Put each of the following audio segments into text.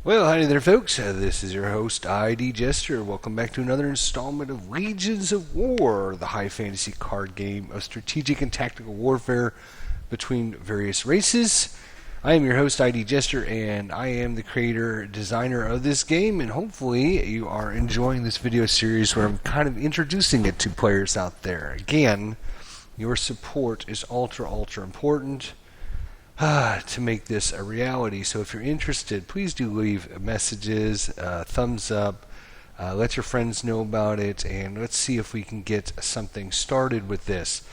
Well, howdy there, folks. This is your host, ID Jester. Welcome back to another installment of Legions of War, the high fantasy card game of strategic and tactical warfare between various races. I am your host, ID Jester, and I am the creator, designer of this game, and hopefully you are enjoying this video series where I'm kind of introducing it to players out there. Again, your support is ultra important to make this a reality. So if you're interested, please do leave messages, thumbs up, let your friends know about it, and let's see if we can get something started with this.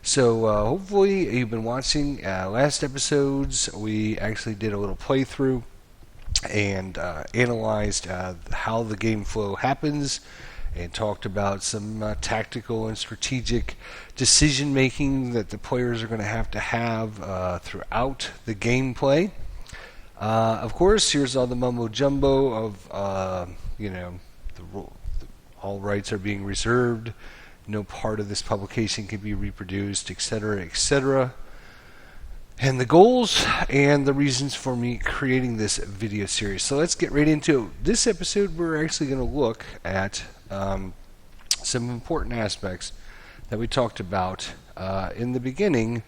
So hopefully you've been watching last episodes. We actually did a little playthrough and analyzed how the game flow happens, and talked about some tactical and strategic decision making that the players are going to have throughout the gameplay. Of course, here's all the mumbo jumbo of all rights are being reserved, no part of this publication can be reproduced, etc., etc. And the goals and the reasons for me creating this video series. So let's get right into it. This episode, we're actually going to look at some important aspects that we talked about in the beginning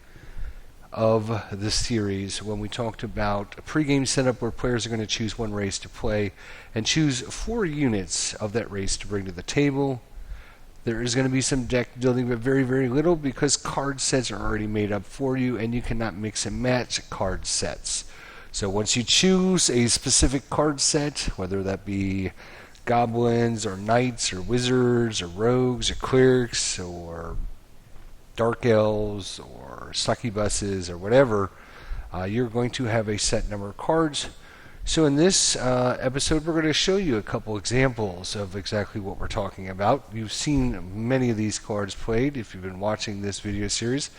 of the series when we talked about a pregame setup where players are going to choose one race to play and choose 4 units of that race to bring to the table. There is going to be some deck building, but very little, because card sets are already made up for you and you cannot mix and match card sets. So once you choose a specific card set, whether that be goblins or knights or wizards or rogues or clerics or dark elves or succubuses or whatever, you're going to have a set number of cards. So in this episode, we're going to show you a couple examples of exactly what we're talking about. You've seen many of these cards played if you've been watching this video series.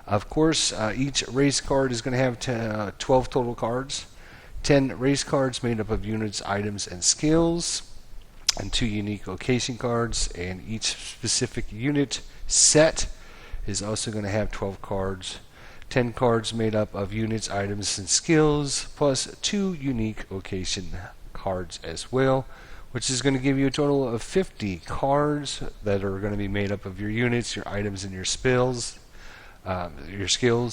Of course, each race card is going to have 12 total cards, 10 race cards made up of units, items, and skills, and 2 unique location cards, and each specific unit set is also going to have 12 cards, 10 cards made up of units, items, and skills, plus 2 unique location cards as well, which is going to give you a total of 50 cards that are going to be made up of your units, your items, and your skills,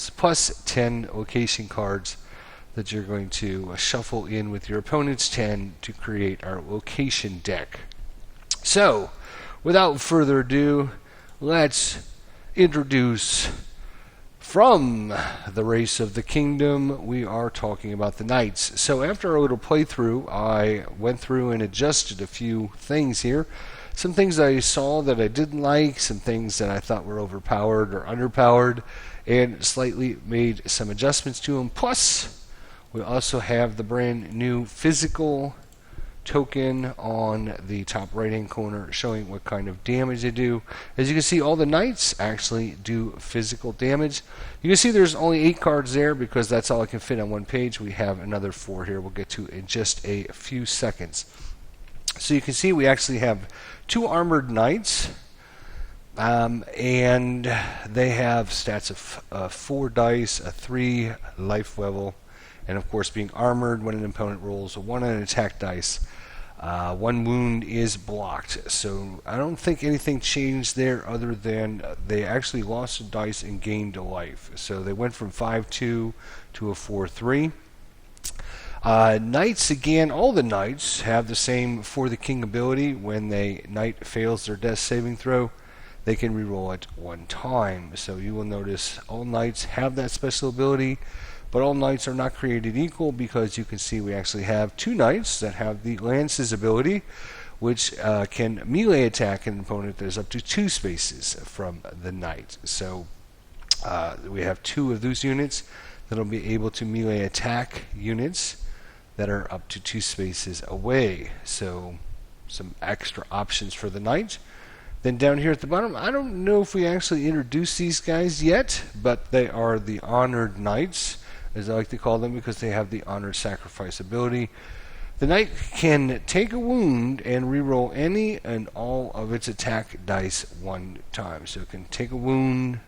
plus 10 location cards that you're going to shuffle in with your opponent's 10 to create our location deck. So, without further ado, let's introduce, from the race of the kingdom, we are talking about the knights. So after our little playthrough, I went through and adjusted a few things here. Some things I saw that I didn't like, some things that I thought were overpowered or underpowered, and slightly made some adjustments to them. Plus, we also have the brand new physical token on the top right hand corner showing what kind of damage they do. As you can see, all the knights actually do physical damage. You can see there's only 8 cards there because that's all I can fit on one page. We have another 4 here we'll get to in just a few seconds. So you can see we actually have 2 armored knights, and they have stats of 4 dice, a 3 life level, and of course, being armored, when an opponent rolls a 1 on an attack dice, 1 wound is blocked. So I don't think anything changed there other than they actually lost a dice and gained a life. So they went from 5-2 to a 4-3. Knights, again, all the knights have the same For the King ability. When a knight fails their death saving throw, they can reroll it 1 time. So you will notice all knights have that special ability. But all knights are not created equal, because you can see we actually have 2 knights that have the Lance's ability, which can melee attack an opponent that is up to 2 spaces from the knight. So we have 2 of those units that will be able to melee attack units that are up to 2 spaces away. So some extra options for the knight. Then down here at the bottom, I don't know if we actually introduced these guys yet, but they are the Honored Knights, as I like to call them, because they have the Honored Sacrifice ability. The knight can take a wound and reroll any and all of its attack dice 1 time. So it can take a wound,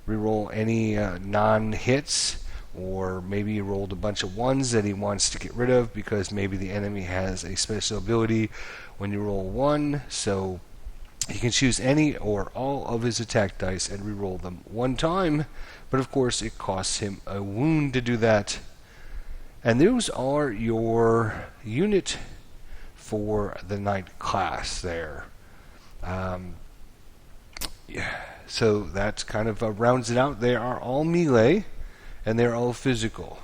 reroll any non-hits, or maybe he rolled a bunch of ones that he wants to get rid of because maybe the enemy has a special ability when you roll 1. So he can choose any or all of his attack dice and re-roll them 1 time, but of course it costs him a wound to do that. And those are your unit for the knight class there. So that kind of rounds it out. They are all melee, and they're all physical.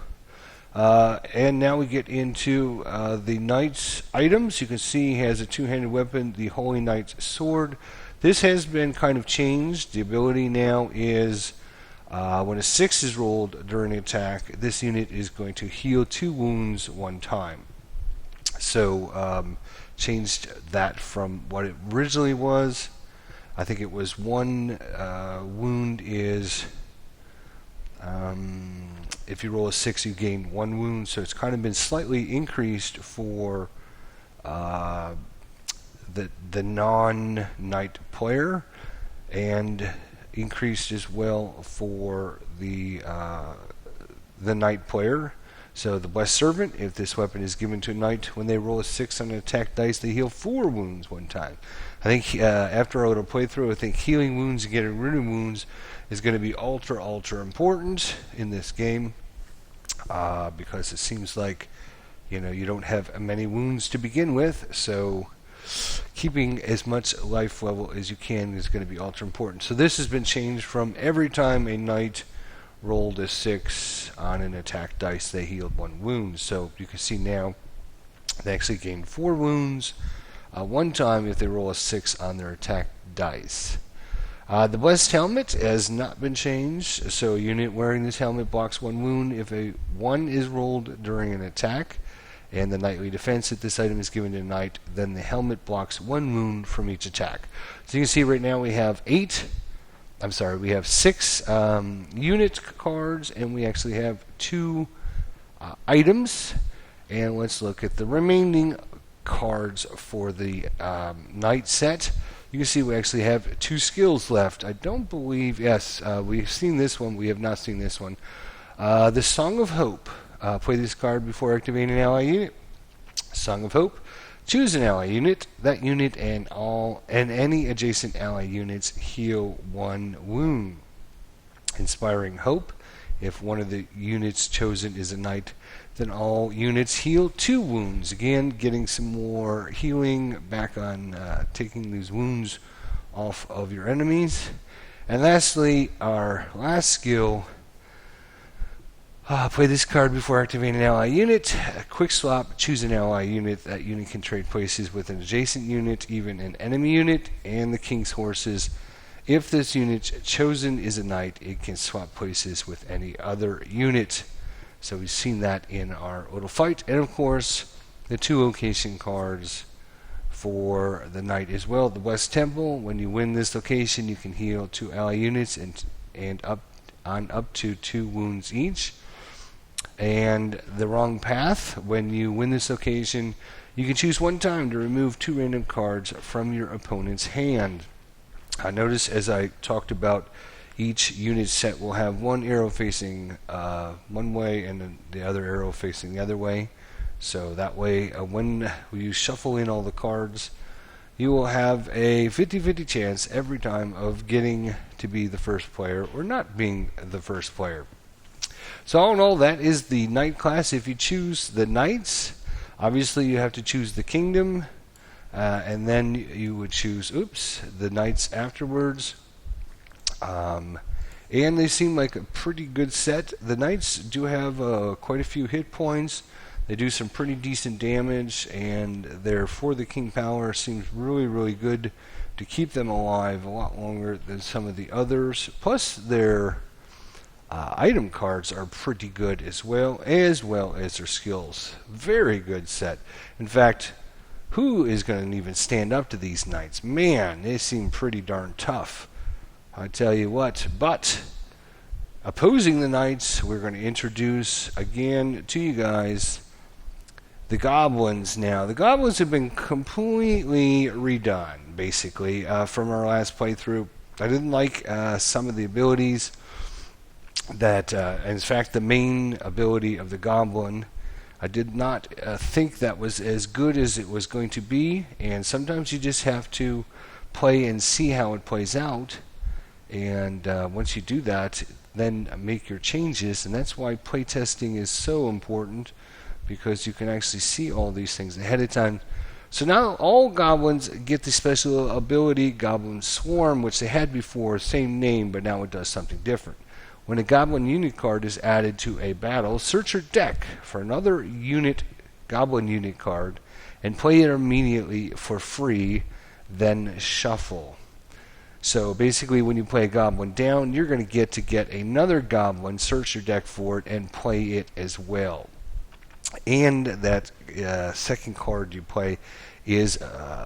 And now we get into the knight's items. You can see he has a two-handed weapon, the Holy Knight's Sword. This has been kind of changed. The ability now is when a 6 is rolled during an attack, this unit is going to heal 2 wounds 1 time. So changed that from what it originally was. I think it was 1 wound is... if you roll a 6, you gain 1 wound, so it's kind of been slightly increased for the non-knight player, and increased as well for the knight player. So the Blessed Servant, if this weapon is given to a knight, when they roll a 6 on an attack dice, they heal 4 wounds 1 time. I think after a little playthrough, I think healing wounds and getting rid of wounds is going to be ultra important in this game, because it seems like you don't have many wounds to begin with, so keeping as much life level as you can is going to be ultra important. So this has been changed from every time a knight rolled a 6 on an attack dice, they healed 1 wound. So you can see now they actually gain 4 wounds 1 time if they roll a 6 on their attack dice. The Blessed Helmet has not been changed, so a unit wearing this helmet blocks 1 wound if a 1 is rolled during an attack, and the knightly defense that this item is given to a knight, then the helmet blocks 1 wound from each attack. So you can see right now we have 6 unit cards, and we actually have 2 items. And let's look at the remaining cards for the knight set. You can see we actually have 2 skills left. I don't believe, yes, we've seen this one. We have not seen this one. The Song of Hope. Play this card before activating an ally unit. Song of Hope. Choose an ally unit. That unit and any adjacent ally units heal 1 wound. Inspiring Hope. If one of the units chosen is a knight, then all units heal 2 wounds. Again, getting some more healing back on taking these wounds off of your enemies. And lastly, our last skill. Play this card before activating an ally unit. Quick swap, choose an ally unit. That unit can trade places with an adjacent unit, even an enemy unit, and the King's Horses. If this unit chosen is a knight, it can swap places with any other unit. So we've seen that in our little fight. And of course, the 2 location cards for the knight as well. The West Temple, when you win this location, you can heal 2 ally units and up to 2 wounds each. And the Wrong Path, when you win this location, you can choose 1 time to remove 2 random cards from your opponent's hand. Notice as I talked about, each unit set will have 1 arrow facing one way and then the other arrow facing the other way. So that way, when you shuffle in all the cards, you will have a 50-50 chance every time of getting to be the first player or not being the first player. So all in all, that is the knight class. If you choose the knights, obviously you have to choose the kingdom, and then you would choose the knights afterwards. And they seem like a pretty good set. The knights do have quite a few hit points. They do some pretty decent damage, and their For the King power seems really good to keep them alive a lot longer than some of the others. Plus their item cards are pretty good as well as their skills. Very good set. In fact, who is going to even stand up to these knights? Man, they seem pretty darn tough. I tell you what. But opposing the knights, we're going to introduce again to you guys the goblins. Now, the goblins have been completely redone, basically, from our last playthrough. I didn't like some of the abilities. that, in fact, the main ability of the Goblin, I did not think that was as good as it was going to be, and sometimes you just have to play and see how it plays out, and once you do that, then make your changes, and that's why playtesting is so important, because you can actually see all these things ahead of time. So now all goblins get the special ability, Goblin Swarm, which they had before, same name, but now it does something different. When a Goblin unit card is added to a battle, search your deck for another Goblin unit card and play it immediately for free, then shuffle. So basically when you play a Goblin down, you're going to get another Goblin, search your deck for it, and play it as well. And that second card you play is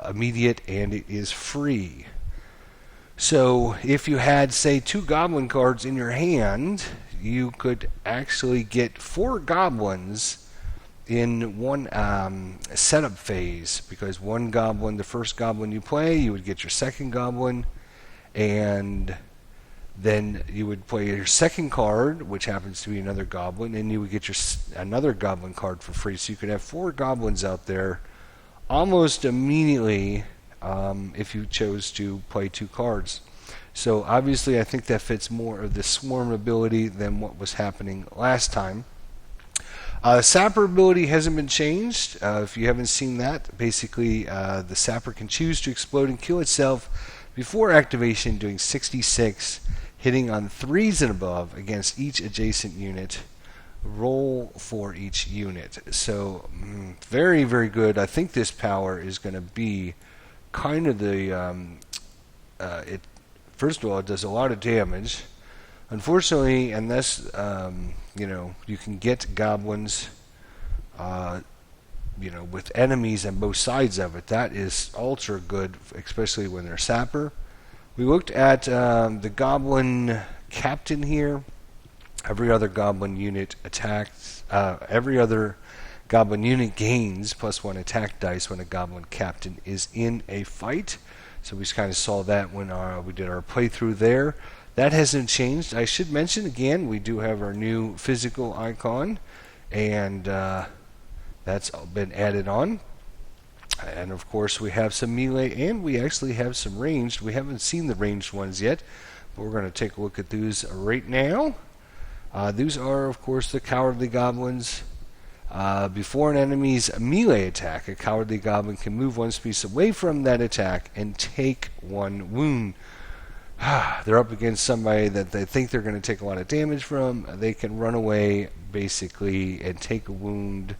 immediate and it is free. So if you had, say, 2 Goblin cards in your hand, you could actually get 4 Goblins in one setup phase, because one Goblin, the first Goblin you play, you would get your second Goblin, and then you would play your second card, which happens to be another Goblin, and you would get your another Goblin card for free. So you could have 4 Goblins out there almost immediately if you chose to play 2 cards. So obviously I think that fits more of the Swarm ability than what was happening last time. Sapper ability hasn't been changed. If you haven't seen that, basically the Sapper can choose to explode and kill itself before activation, doing 66, hitting on 3s and above against each adjacent unit. Roll for each unit. So very, very good. I think this power is going to be kind of the first of all, it does a lot of damage. Unfortunately, unless you can get goblins with enemies on both sides of it, that is ultra good, especially when they're sapper. We looked at the goblin captain here. Every other goblin unit attacks. Every other goblin unit gains +1 attack dice when a goblin captain is in a fight. So we kind of saw that when we did our playthrough there. That hasn't changed. I should mention again, we do have our new physical icon, and that's been added on. And of course we have some melee, and we actually have some ranged. We haven't seen the ranged ones yet, but we're going to take a look at those right now. These are, of course, the Cowardly Goblins. Before an enemy's melee attack, a Cowardly Goblin can move 1 space away from that attack and take 1 wound. They're up against somebody that they think they're going to take a lot of damage from. They can run away, basically, and take a wound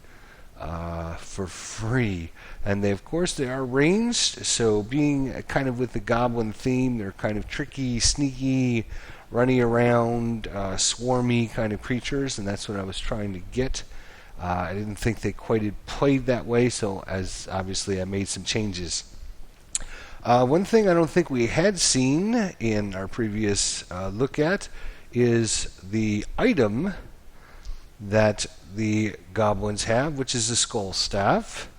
for free. And they, of course, they are ranged, so being kind of with the Goblin theme, they're kind of tricky, sneaky, running around, swarmy kind of creatures, and that's what I was trying to get. I didn't think they quite had played that way, so as obviously I made some changes. One thing I don't think we had seen in our previous look at is the item that the goblins have, which is the Skull Staff.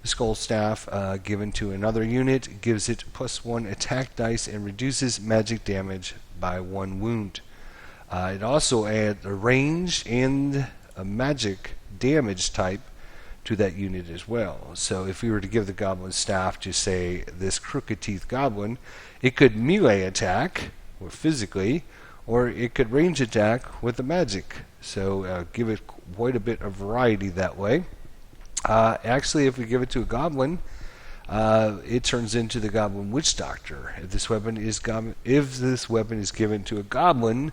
The Skull Staff, given to another unit, gives it +1 attack dice and reduces magic damage by 1 wound. It also adds a range and a magic damage type to that unit as well. So if we were to give the Goblin Staff to, say, this Crooked Teeth Goblin, it could melee attack, or physically, or it could range attack with the magic. So give it quite a bit of variety that way. Actually, if we give it to a Goblin, it turns into the Goblin Witch Doctor. If this weapon is given to a Goblin,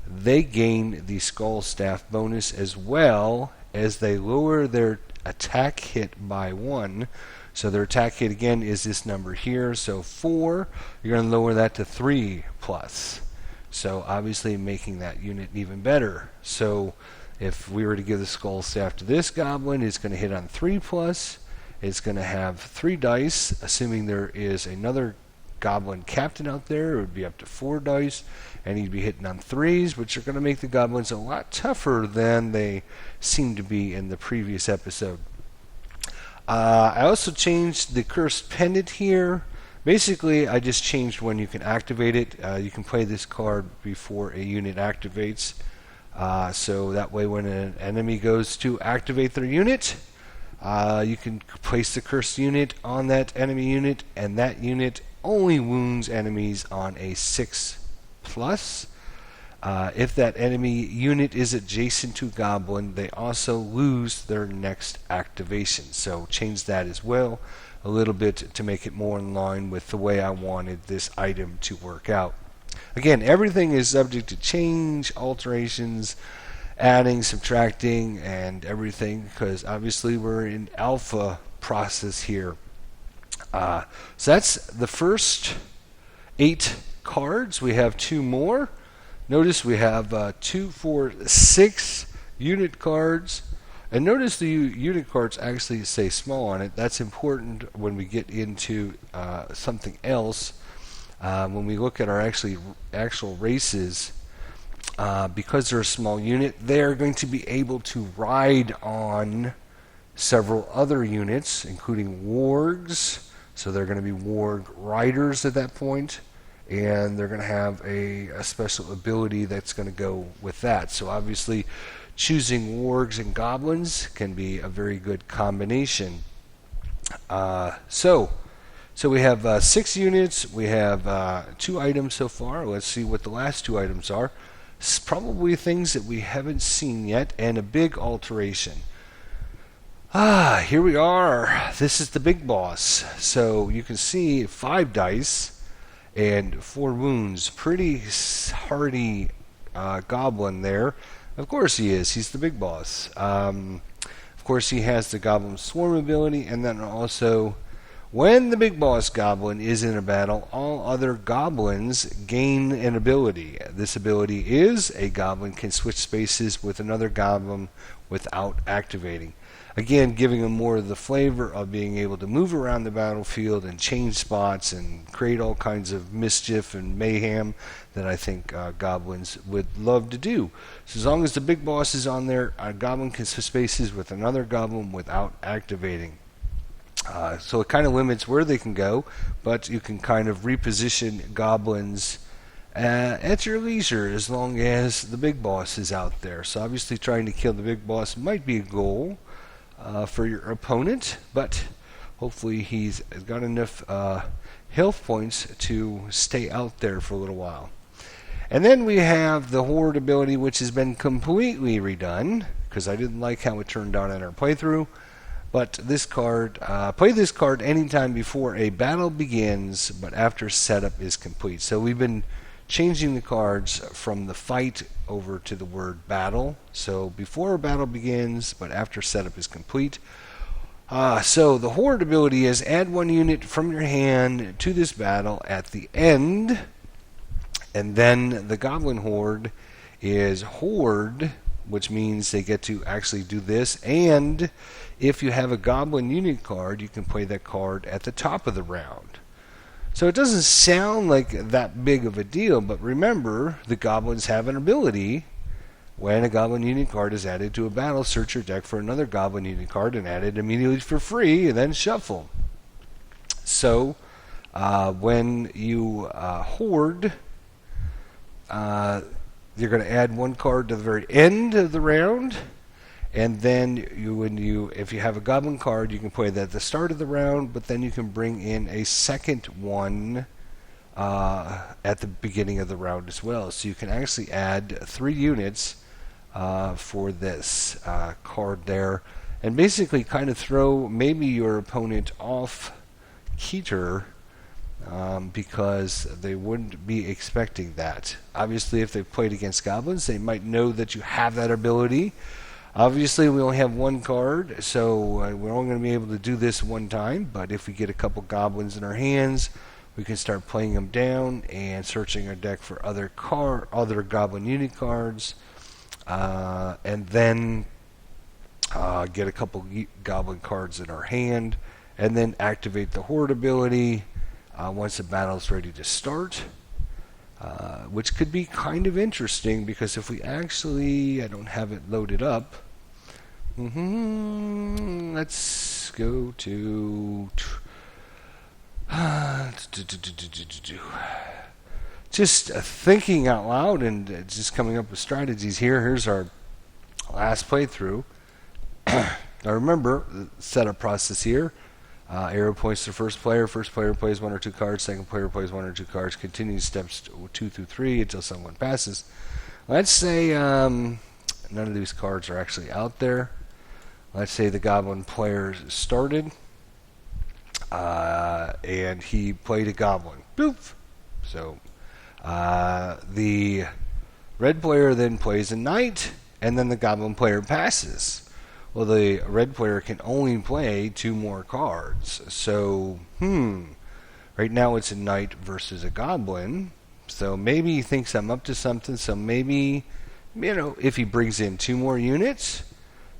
they gain the Skull Staff bonus as well as they lower their attack hit by 1. So their attack hit again is this number here. So 4, you're going to lower that to 3+. So obviously making that unit even better. So if we were to give the Skull Staff to this Goblin, it's going to hit on 3+. It's going to have 3 dice, assuming there is another Goblin Captain out there. It would be up to 4 dice, and he'd be hitting on 3s, which are going to make the Goblins a lot tougher than they seem to be in the previous episode. I also changed the Cursed Pendant here. Basically, I just changed when you can activate it. You can play this card before a unit activates. So that way when an enemy goes to activate their unit, you can place the cursed unit on that enemy unit, and that unit only wounds enemies on a 6+. If that enemy unit is adjacent to Goblin, they also lose their next activation. So change that as well a little bit to make it more in line with the way I wanted this item to work out. Again, everything is subject to change, alterations, adding, subtracting, and everything, because obviously we're in alpha process here. So that's the first 8 cards. We have 2 more. Notice we have 2, 4, 6 unit cards. And notice the unit cards actually say small on it. That's important when we get into something else. When we look at our actual races, because they're a small unit, they're going to be able to ride on several other units, including wargs. So they're going to be warg riders at that point, and they're going to have a special ability that's going to go with that. So obviously, choosing wargs and goblins can be a very good combination. So we have 6 units. We have 2 items so far. Let's see what the last 2 items are. It's probably things that we haven't seen yet, and a big alteration. Here we are. This is the big boss. So you can see 5 dice and 4 wounds. Pretty hardy goblin there. Of course he is. He's the big boss. Of course he has the Goblin Swarm ability, and then also when the big boss goblin is in a battle, all other goblins gain an ability. This ability is a goblin can switch spaces with another goblin without activating. Again, giving them more of the flavor of being able to move around the battlefield and change spots and create all kinds of mischief and mayhem that I think goblins would love to do. So as long as the big boss is on there, a goblin can switch spaces with another goblin without activating. So it kind of limits where they can go, but you can kind of reposition goblins at your leisure as long as the big boss is out there. So obviously trying to kill the big boss might be a goal for your opponent, but hopefully he's got enough health points to stay out there for a little while. And then we have the Horde ability, which has been completely redone because I didn't like how it turned out in our playthrough. But this card, play this card anytime before a battle begins, but after setup is complete. So we've been changing the cards from the fight over to the word battle. So before a battle begins, but after setup is complete. So the Horde ability is add 1 unit from your hand to this battle at the end. And then the Goblin Horde is Horde, which means they get to actually do this. And if you have a Goblin unit card, you can play that card at the top of the round. So it doesn't sound like that big of a deal, but remember, the Goblins have an ability. When a Goblin unit card is added to a battle, search your deck for another Goblin unit card and add it immediately for free, and then shuffle. So when you hoard, you're going to add 1 card to the very end of the round, and then if you have a Goblin card, you can play that at the start of the round, but then you can bring in a second one at the beginning of the round as well. So you can actually add 3 units for this card there, and basically kind of throw maybe your opponent off Keter, because they wouldn't be expecting that. Obviously, if they've played against goblins, they might know that you have that ability. Obviously, we only have 1 card, so we're only going to be able to do this 1 time, but if we get a couple goblins in our hands, we can start playing them down and searching our deck for other goblin unit cards, and then get a couple goblin cards in our hand, and then activate the Horde ability once the battle is ready to start, which could be kind of interesting because if we actually, I don't have it loaded up. Let's go to just thinking out loud and just coming up with strategies here. Here's our last playthrough. Now remember the setup process here. Arrow points to first player. First player plays 1 or 2 cards. Second player plays 1 or 2 cards. Continues steps 2 through 3 until someone passes. Let's say none of these cards are actually out there. Let's say the goblin player started, and he played a goblin. Boop! So the red player then plays a knight, and then the goblin player passes. Well, the red player can only play 2 more cards. So, right now it's a knight versus a goblin. So maybe he thinks I'm up to something. So maybe, if he brings in 2 more units,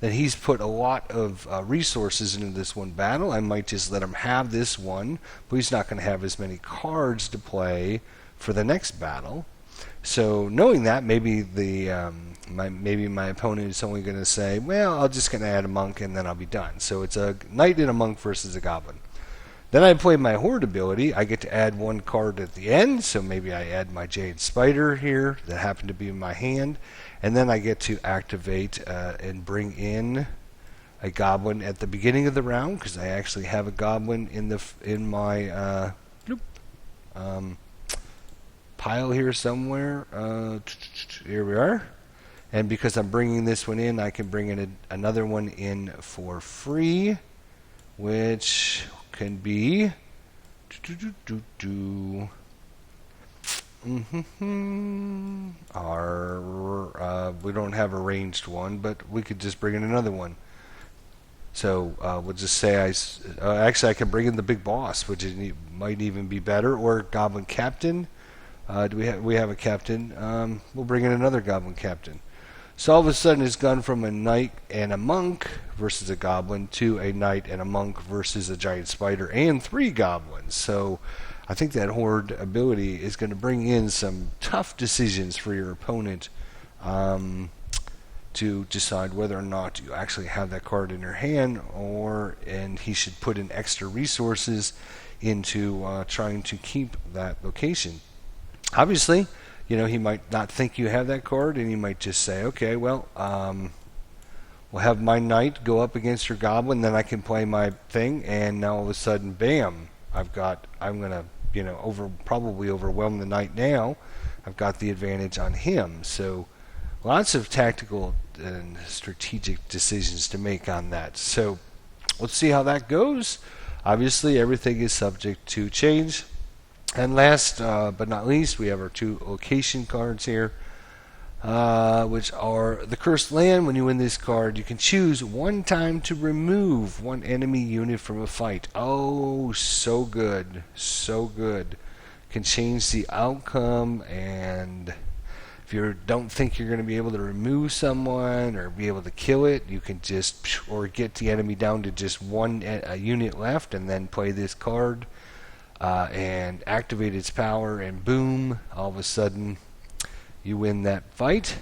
then he's put a lot of resources into this one battle. I might just let him have this one, but he's not going to have as many cards to play for the next battle. So knowing that, maybe my opponent is only going to say, well, I'm just going to add a monk and then I'll be done. So it's a knight and a monk versus a goblin. Then I play my horde ability. I get to add 1 card at the end, so maybe I add my jade spider here that happened to be in my hand, and then I get to activate and bring in a goblin at the beginning of the round, because I actually have a goblin in my pile here somewhere. Here we are. And because I'm bringing this one in, I can bring in another one in for free, which can be we don't have a ranged one, but we could just bring in another one. So we'll just say actually I can bring in the big boss, which might even be better, or goblin captain. We have a captain. We'll bring in another goblin captain. So all of a sudden it's gone from a knight and a monk versus a goblin to a knight and a monk versus a giant spider and 3 goblins. So I think that horde ability is going to bring in some tough decisions for your opponent to decide whether or not you actually have that card in your hand, and he should put in extra resources into trying to keep that location. Obviously, he might not think you have that card, and he might just say, okay, well, we'll have my knight go up against your goblin, then I can play my thing, and now all of a sudden, bam, I'm going to, probably overwhelm the knight now. I've got the advantage on him. So lots of tactical and strategic decisions to make on that. So let's see how that goes. Obviously, everything is subject to change. And last but not least, we have our 2 location cards here, which are the Cursed Land. When you win this card, you can choose 1 time to remove 1 enemy unit from a fight. Oh, so good. So good. Can change the outcome, and if you don't think you're going to be able to remove someone or be able to kill it, you can just, or get the enemy down to just 1 unit left, and then play this card. And activate its power, and boom, all of a sudden you win that fight.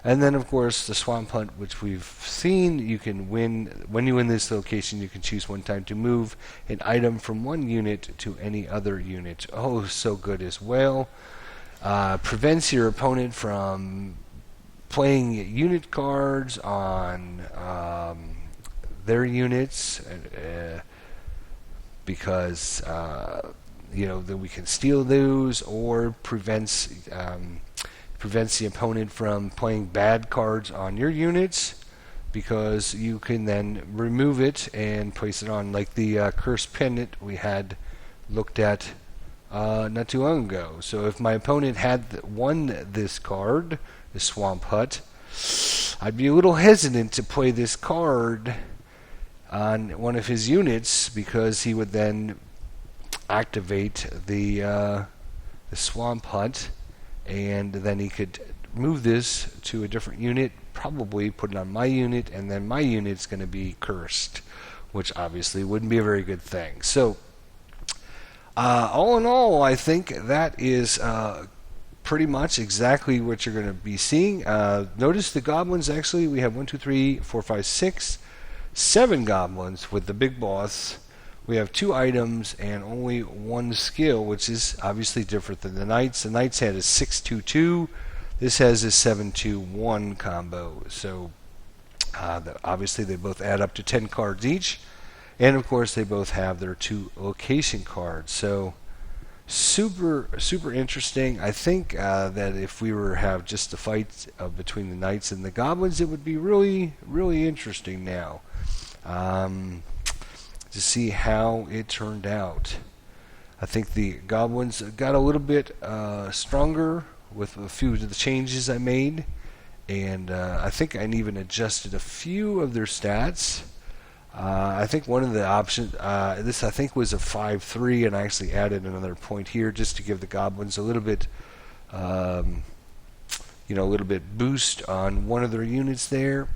And then of course the swamp hunt, which we've seen, you can win when you win this location. You can choose 1 time to move an item from 1 unit to any other unit. Oh, so good as well. Prevents your opponent from playing unit cards on their units, because that we can steal those, or prevents the opponent from playing bad cards on your units, because you can then remove it and place it on, like the cursed pendant we had looked at not too long ago. So if my opponent had won this card, the Swamp Hut, I'd be a little hesitant to play this card on one of his units, because he would then activate the Swamp Hut, and then he could move this to a different unit, probably put it on my unit, and then my unit's going to be cursed, which obviously wouldn't be a very good thing. So all in all, I think that is pretty much exactly what you're going to be seeing. Notice the goblins, actually we have 1, 2, 3, 4, 5, 6, 7 goblins with the big boss, we have 2 items and only 1 skill, which is obviously different than the Knights. The Knights had a 6-2-2. This has a 7-2-1 combo. So obviously they both add up to 10 cards each. And of course they both have their 2 location cards. So super interesting. I think that if we were to have just a fight between the Knights and the Goblins, it would be really interesting now to see how it turned out. I think the Goblins got a little bit stronger with a few of the changes I made, and I think I even adjusted a few of their stats. I think one of the options, this I think was a 5-3, and I actually added another point here just to give the Goblins a little bit, a little bit boost on one of their units there.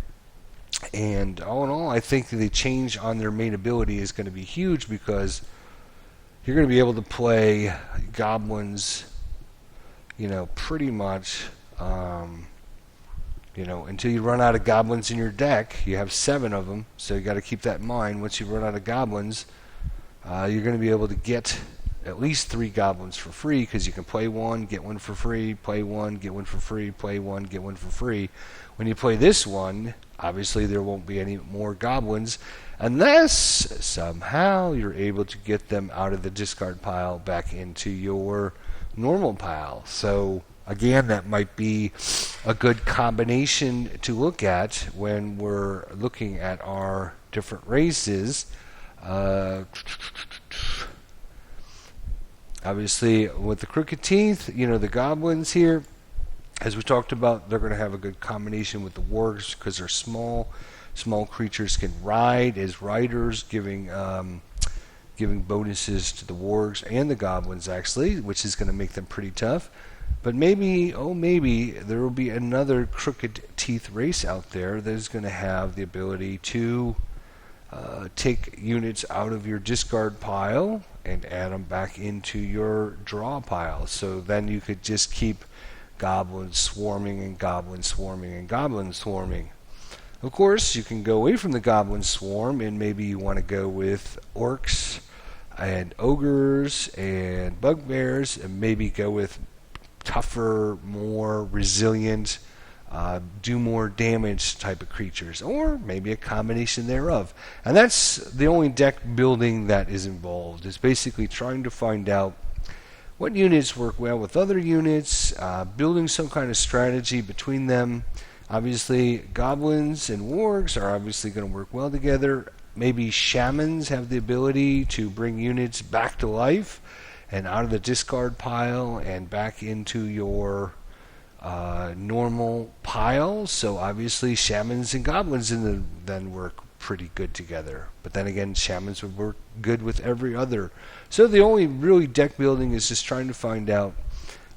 And all in all, I think the change on their main ability is going to be huge, because you're going to be able to play Goblins, pretty much, until you run out of Goblins in your deck. You have 7 of them, so you got to keep that in mind. Once you run out of Goblins, you're going to be able to get at least 3 Goblins for free, because you can play 1, get 1 for free, play 1, get 1 for free, play 1, get 1 for free. When you play this one, obviously there won't be any more Goblins, unless somehow you're able to get them out of the discard pile back into your normal pile. So again, that might be a good combination to look at when we're looking at our different races. Obviously, with the Crooked Teeth, the Goblins here, as we talked about, they're going to have a good combination with the Wargs, because they're small. Small creatures can ride as riders, giving bonuses to the Wargs and the Goblins, actually, which is going to make them pretty tough. But maybe there will be another Crooked Teeth race out there that is going to have the ability to take units out of your discard pile and add them back into your draw pile. So then you could just keep Goblins swarming and Goblins swarming and Goblins swarming. Of course, you can go away from the Goblin swarm, and maybe you want to go with Orcs and Ogres and Bugbears, and maybe go with tougher, more resilient, do more damage type of creatures, or maybe a combination thereof. And that's the only deck building that is involved, is basically trying to find out what units work well with other units, building some kind of strategy between them. Obviously, Goblins and Wargs are obviously going to work well together. Maybe Shamans have the ability to bring units back to life and out of the discard pile and back into your normal pile. So obviously Shamans and Goblins then work pretty good together. But then again, Shamans would work good with every other. So the only really deck building is just trying to find out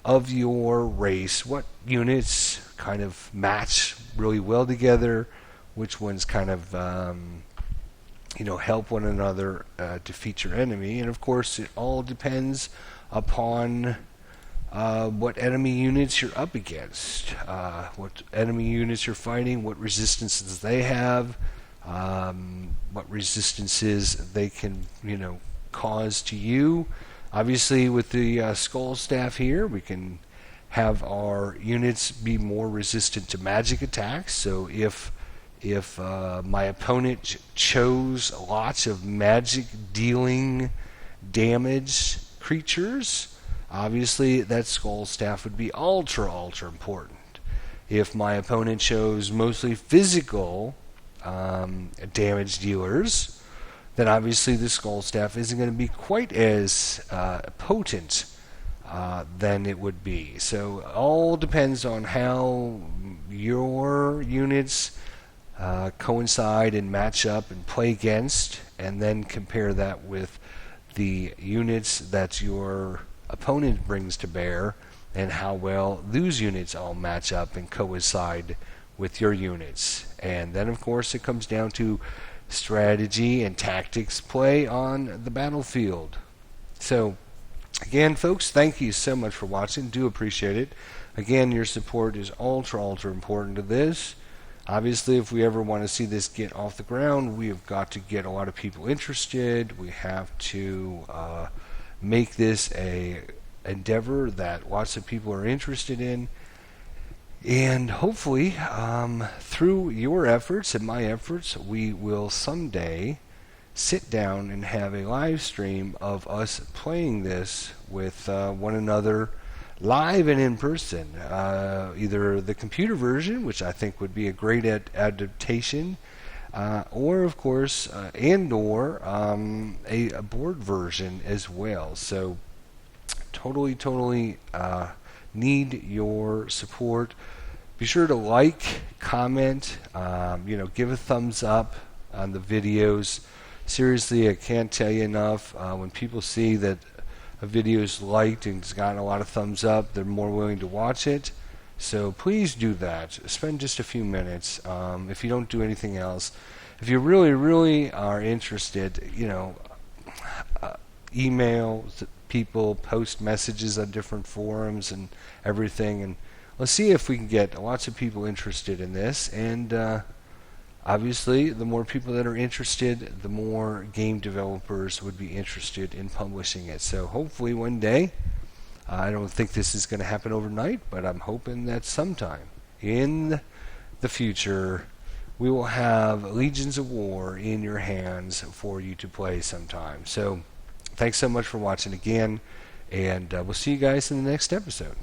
of your race what units kind of match really well together, which ones kind of help one another defeat your enemy. And of course, it all depends upon what enemy units you're up against, what enemy units you're fighting, what resistances they have, what resistances they can cause to you. Obviously, with the Skull Staff here, we can have our units be more resistant to magic attacks. So if my opponent chose lots of magic dealing damage creatures, obviously that Skull Staff would be ultra important. If my opponent chose mostly physical damage dealers, then obviously the Skull Staff isn't going to be quite as potent than it would be. So it all depends on how your units coincide and match up and play against, and then compare that with the units that your opponent brings to bear, and how well those units all match up and coincide with your units. And then of course it comes down to strategy and tactics play on the battlefield. So again, folks, thank you so much for watching. Do appreciate it. Again, your support is ultra important to this. Obviously, if we ever want to see this get off the ground, we have got to get a lot of people interested. We have to make this a endeavor that lots of people are interested in. And hopefully, through your efforts and my efforts, we will someday sit down and have a live stream of us playing this with one another live and in person. Either the computer version, which I think would be a great adaptation, or of course, and/or a board version as well. So, totally need your support. Be sure to like, comment, give a thumbs up on the videos. Seriously, I can't tell you enough. When people see that a video is liked and it's gotten a lot of thumbs up, they're more willing to watch it. So please do that. Spend just a few minutes. If you don't do anything else, if you really are interested, email people, post messages on different forums and everything, and let's see if we can get lots of people interested in this. And obviously, the more people that are interested, the more game developers would be interested in publishing it. So hopefully one day, I don't think this is going to happen overnight, but I'm hoping that sometime in the future, we will have Legions of War in your hands for you to play sometime. So thanks so much for watching again, and we'll see you guys in the next episode.